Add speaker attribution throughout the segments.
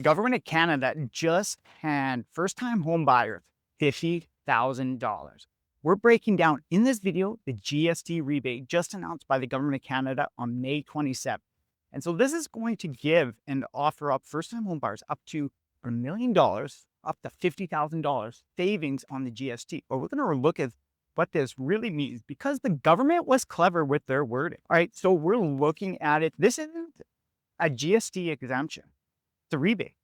Speaker 1: The government of Canada just handed first-time home buyers $50,000. We're breaking down in this video the GST rebate just announced by the government of Canada on May 27th. And so this is going to give and offer up first-time home buyers up to $1 million, up to $50,000 savings on the GST. But we're going to look at what this really means because the government was clever with their wording. All right, so we're looking at it. This isn't a GST exemption. It's a rebate.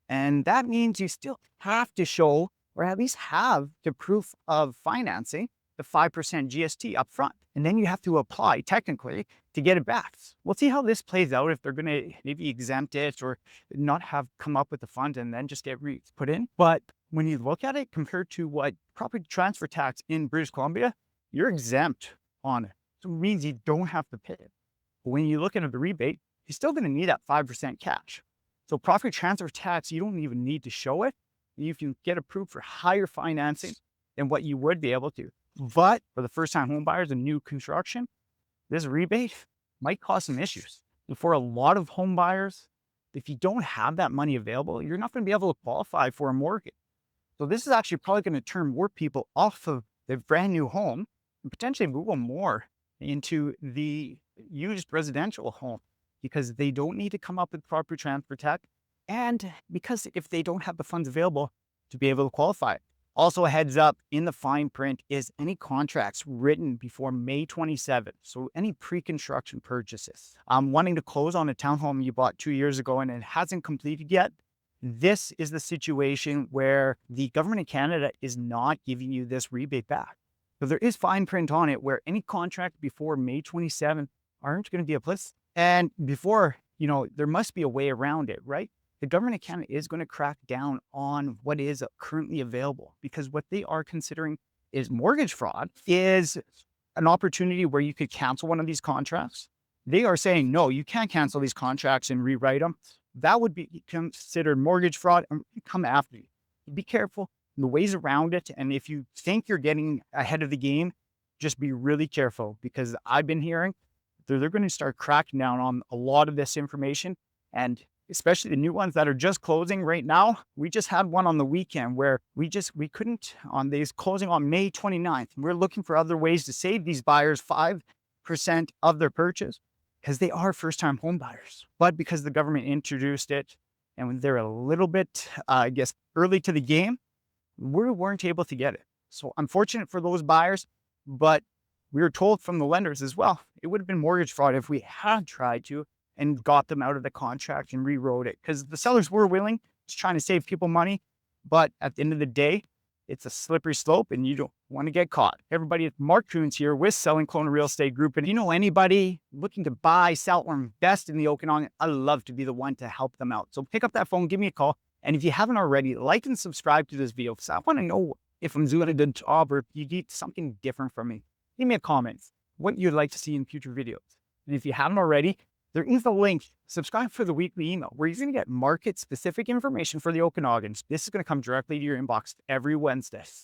Speaker 1: And that means you still have to show, or at least have the proof of financing, the 5% GST upfront. And then you have to apply technically to get it back. We'll see how this plays out if they're going to maybe exempt it or not have come up with the fund and then just get put in. But when you look at it compared to what property transfer tax in British Columbia, you're exempt on it. So it means you don't have to pay it. But when you look at the rebate, you're still going to need that 5% cash. So property transfer tax, you don't even need to show it. You can get approved for higher financing than what you would be able to. But for the first-time home buyers and new construction, this rebate might cause some issues. And for a lot of home buyers, if you don't have that money available, you're not going to be able to qualify for a mortgage. So this is actually probably going to turn more people off of their brand new home and potentially move them more into the used residential home because they don't need to come up with property transfer tax. And because if they don't have the funds available to be able to qualify. Also, a heads up in the fine print is any contracts written before May 27th. So any pre-construction purchases. Wanting to close on a townhome you bought 2 years ago and it hasn't completed yet. This is the situation where the government of Canada is not giving you this rebate back. So there is fine print on it where any contract before May 27th aren't going to be applicable. And before, there must be a way around it, right? The government of Canada is going to crack down on what is currently available because what they are considering is mortgage fraud is an opportunity where you could cancel one of these contracts. They are saying, no, you can't cancel these contracts and rewrite them. That would be considered mortgage fraud and come after you. Be careful in the ways around it. And if you think you're getting ahead of the game, just be really careful because I've been hearing they're going to start cracking down on a lot of this information and especially the new ones that are just closing right now. We just had one on the weekend where we couldn't on these closing on May 29th. We're looking for other ways to save these buyers 5% of their purchase because they are first-time home buyers. But because the government introduced it and they're a little bit, early to the game, we weren't able to get it. So unfortunate for those buyers, but we were told from the lenders as well, it would have been mortgage fraud if we had tried to and got them out of the contract and rewrote it because the sellers were willing, just trying to save people money. But at the end of the day, it's a slippery slope and you don't want to get caught. Everybody, it's Mark Coons here with Selling Kelowna Real Estate Group. And anybody looking to buy, sell, or invest in the Okanagan, I'd love to be the one to help them out. So pick up that phone, give me a call. And if you haven't already, like and subscribe to this video because I want to know if I'm doing a good job or if you need something different from me. Leave me a comment, what you'd like to see in future videos. And if you haven't already, there is a link. Subscribe for the weekly email where you're going to get market-specific information for the Okanagans. This is going to come directly to your inbox every Wednesday.